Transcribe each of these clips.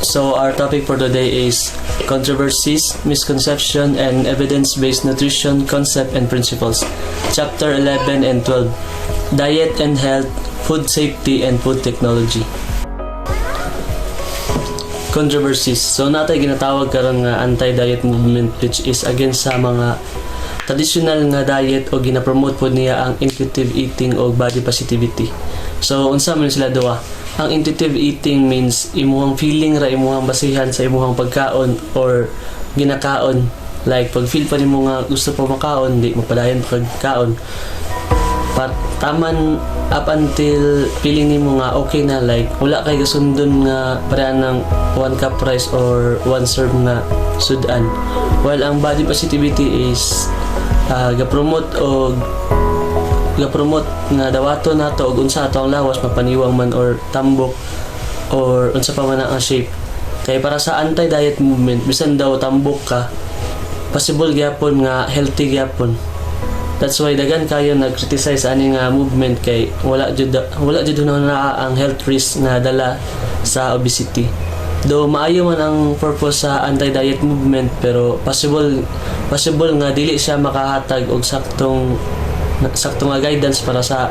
So our topic for today is controversies, misconception, and evidence-based nutrition concept and principles. Chapter 11 and 12, diet and health, food safety, and food technology. Controversies. So natay ginatawag karon nga anti-diet movement, which is against sa mga traditional nga diet o ginapromote po niya ang intuitive eating o body positivity. So unsa man sila duha? Ang intuitive eating means imuhang feeling ra imuhang basihan sa imuhang pagkaon or ginakaon. Like pag feel pa nimo nga gusto pa makaon, di mapadayon pa kaon. Taman up until feeling nimo nga okay na, like wala kay gasundon nga parehan ng 1 cup rice or 1 serve nga sudan. While ang body positivity is ga-promote nga dawato nato og unsa ato ang lawas, mapaniwang man or tambok or unsa pa man ang shape. Kay para sa anti-diet movement, bisan daw tambok ka, possible gyapon nga healthy gyapon. That's why dagan kayo nag-criticize ani nga movement kay wala jud na ang health risk nga dala sa obesity. Though maayo man ang purpose sa anti-diet movement, pero possible nga dili siya makahatag og saktong nga guidance para sa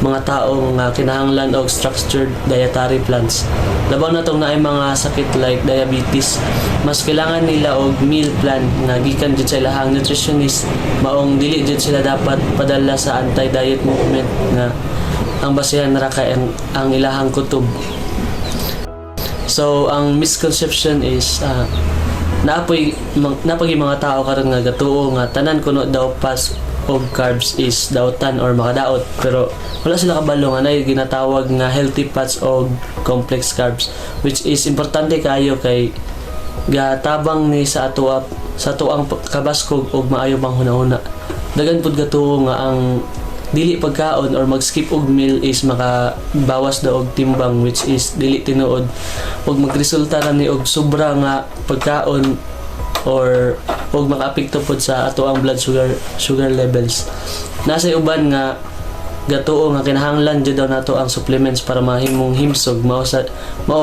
mga tao nga kinahanglan og structured dietary plans. Labaw na tong naay mga sakit like diabetes, mas kailangan nila og meal plan nga gikan jud sa ilahang nutritionist, maong dili jud sila dapat padala sa anti-diet movement nga ang basihan ra kay ang ilahang kutob. So ang misconception is napoy mga tao karon nga gatuo nga tanan kuno daw pas og carbs is daotan or makadaot, pero wala sila kabalo nga nay ginatawag nga healthy fats o complex carbs, which is importante kayo kay gatabang ni sa atoang kabaskog og maayo pang hunahuna. Dagan pud gatuo nga ang dili pagkaon or mag-skip og meal is makabawas daw og timbang, which is dili tinuod og magresulta ra ni og sobra nga pagkaon or makaapekto pod sa ato ang blood sugar levels. Nasa uban nga gatuo nga kinahanglan jud daw nato ang supplements para mahimong himsog mao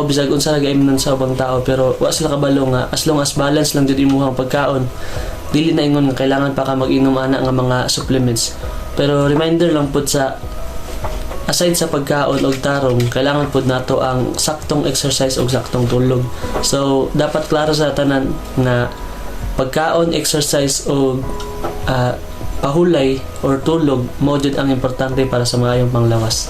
bisag unsa nagaimnon sa ubang tao, pero wa sila kabalo nga as long as balance lang jud imuhang pagkaon, dili na ingon nga kailangan pa ka mag-inom ana nga mga supplements. Pero reminder lang pod sa aside sa pagkaon og tarong, kailangan pod nato ang saktong exercise og saktong tulog. So dapat klaro sa tanan na pagkaon, exercise o pahulay or tulog mo jud ang importante para sa maayong panglawas.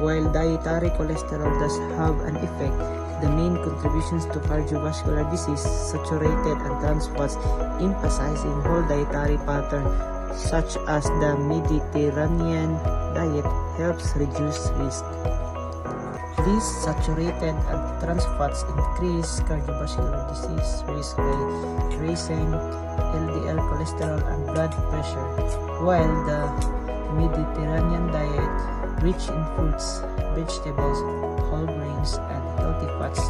While dietary cholesterol does have an effect, the main contributions to cardiovascular disease, saturated and trans fats, emphasizing whole dietary pattern such as the Mediterranean diet helps reduce risk. These saturated and trans fats increase cardiovascular disease risk by raising LDL cholesterol and blood pressure, while the Mediterranean diet, rich in fruits, vegetables, whole grains, and healthy fats,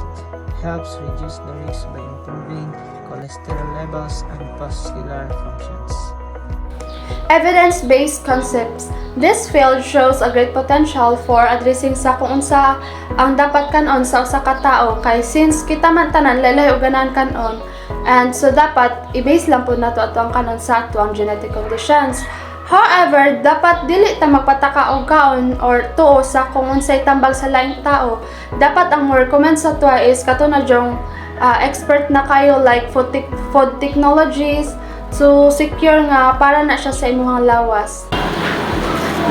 helps reduce the risk by improving cholesterol levels and vascular functions. Evidence-based concepts. This field shows a great potential for addressing sa kung unsa ang dapat kanon sa usa ka tawo, kay since kita man tanan laylay og ganan kanon, and so dapat i-base lang po nato ato ang kanon sa ato ang genetic conditions. However, dapat dili ta magpataka og kaon or tuo sa kung unsay tambag sa laing tao. Dapat ang mo recommend sa tuwa is kato na jong expert na kayo like food technologies to secure nga para na siya sa imuhang lawas.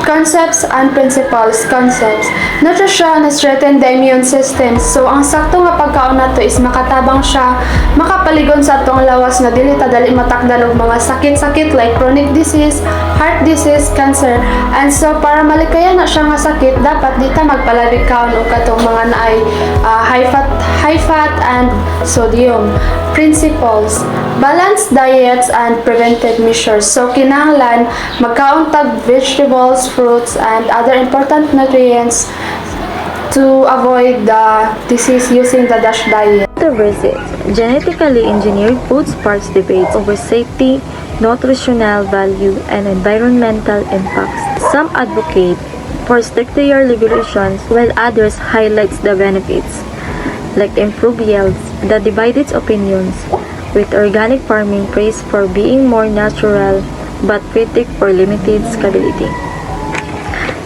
Concepts and principles. Concepts. Nutrition strengthens the immune system. So, ang sakto nga pagkaon nato is makatabang siya, makapaligon sa atong lawas na dili ta dali matakdal og mga sakit-sakit like chronic disease, heart disease, cancer. And so, para malikayan na siya nga sakit, dapat di ta magpalabig kaon og katong mga naay high fat and sodium. Principles. Balanced diets and preventive measures. So, kinahanglan magkaon tag vegetables, fruits, and other important nutrients to avoid the disease using the DASH diet. Controversies. Genetically engineered foods sparks debates over safety, nutritional value, and environmental impacts. Some advocate for stricter regulations while others highlights the benefits. like improved yields, that divide its opinions, with organic farming praised for being more natural but critic for limited scalability.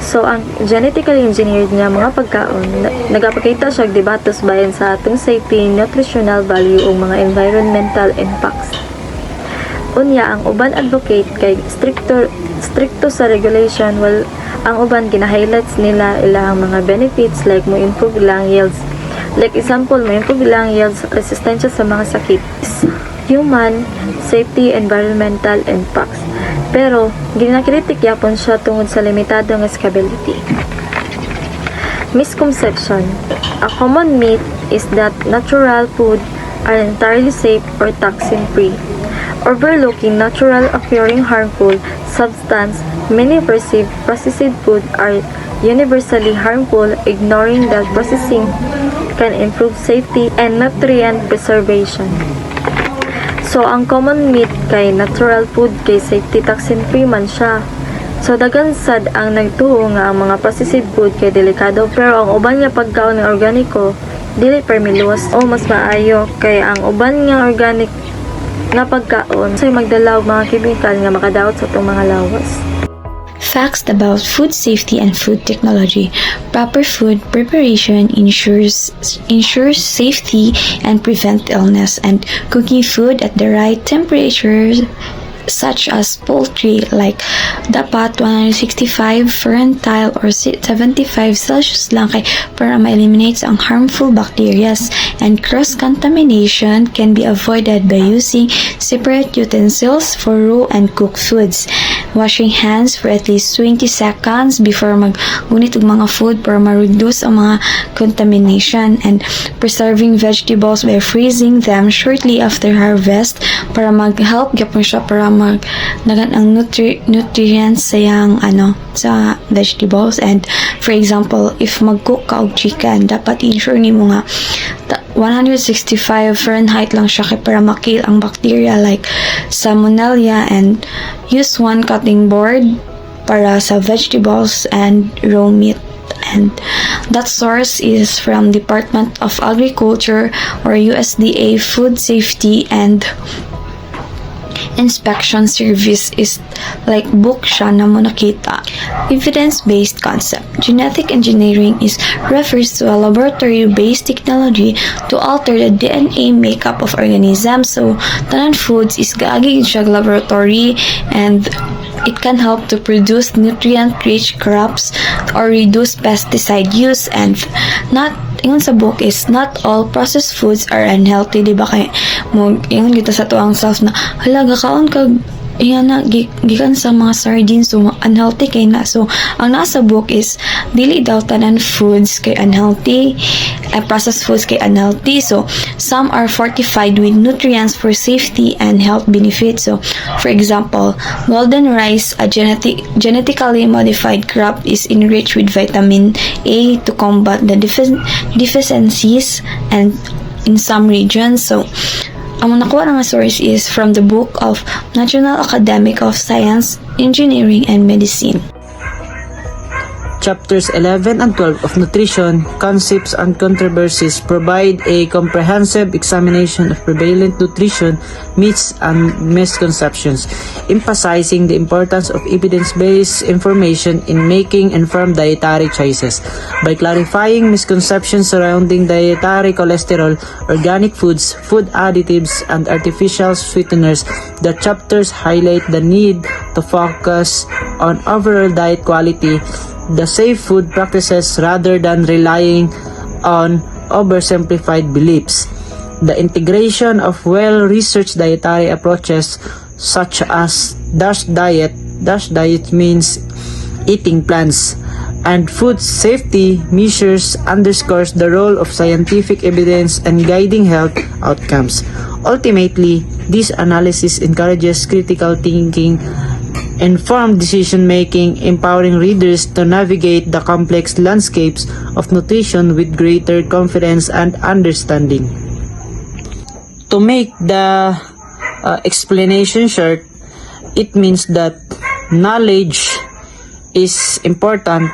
So, ang genetically engineered nga mga pagkaon, nagapakita siya debatos bayan sa atong safety, nutritional value o mga environmental impacts. Unya, ang uban advocate kay stricto sa regulation, while ang uban gina-highlights nila ilang mga benefits like mo improve ilang yields. Like example, mo improve ilang yields, resistensya sa mga sakit, human, safety, environmental impacts. Pero, ginakritik yapon siya tungod sa limitado nga scalability. Misconception. A common myth is that natural food are entirely safe or toxin-free. Overlooking natural occurring harmful substance, many perceive processed food are universally harmful, ignoring that processing can improve safety and nutrient preservation. So, ang common myth kay natural food kay safety toxin-free man siya. So, dagan sad ang nagtuo nga ang mga processed food kay delikado, pero ang uban nga pagkaon nga organiko dili permilos o mas maayo kay ang uban nga organic nga pagkaon say magdala og mga chemical nga makadaot sa itong mga lawas. Facts about food safety and food technology. Proper food preparation ensures safety and prevent illness, and cooking food at the right temperatures such as poultry like dapat 165 Fahrenheit or 75 Celsius lang kay para ma-eliminate ang harmful bacteria, and cross-contamination can be avoided by using separate utensils for raw and cooked foods. Washing hands for at least 20 seconds before mag-unit og mga food para ma-reduce ang mga contamination, and preserving vegetables by freezing them shortly after harvest para mag-help gyapon siya para nagan ang nutrients sa vegetables. And for example, if mag-cook ka og chicken, dapat ensure nimo nga 165 Fahrenheit lang siya kay para makill ang bacteria like Salmonella, and use one cutting board para sa vegetables and raw meat. And that source is from Department of Agriculture or USDA Food Safety and Inspection Service, is like book siya na mo nakita. Evidence-based concept. Genetic engineering refers to a laboratory-based technology to alter the DNA makeup of organisms. So, tanan foods is gaagi siya laboratory, and it can help to produce nutrient-rich crops or reduce pesticide use. And ingon sa book is not all processed foods are unhealthy, di ba? Kay mo ingon kita sa tuang self na halaga kaon kag gikan sa mga sardines, so unhealthy kay na. So ang nasa book is dili daw tanan foods kay unhealthy, processed foods kay unhealthy. So some are fortified with nutrients for safety and health benefits. So for example, golden rice, a genetically modified crop, is enriched with vitamin A to combat the deficiencies and in some regions. So ang nakuha ng source is from the book of National Academy of Science, Engineering, and Medicine. Chapters 11 and 12 of Nutrition, Concepts and Controversies provide a comprehensive examination of prevalent nutrition myths and misconceptions, emphasizing the importance of evidence-based information in making informed dietary choices. By clarifying misconceptions surrounding dietary cholesterol, organic foods, food additives, and artificial sweeteners, the chapters highlight the need to focus on overall diet quality, the safe food practices rather than relying on oversimplified beliefs. The integration of well-researched dietary approaches such as DASH diet means eating plants, and food safety measures underscores the role of scientific evidence in guiding health outcomes. Ultimately, this analysis encourages critical thinking, informed decision-making, empowering readers to navigate the complex landscapes of nutrition with greater confidence and understanding. To make the explanation short, it means that knowledge is important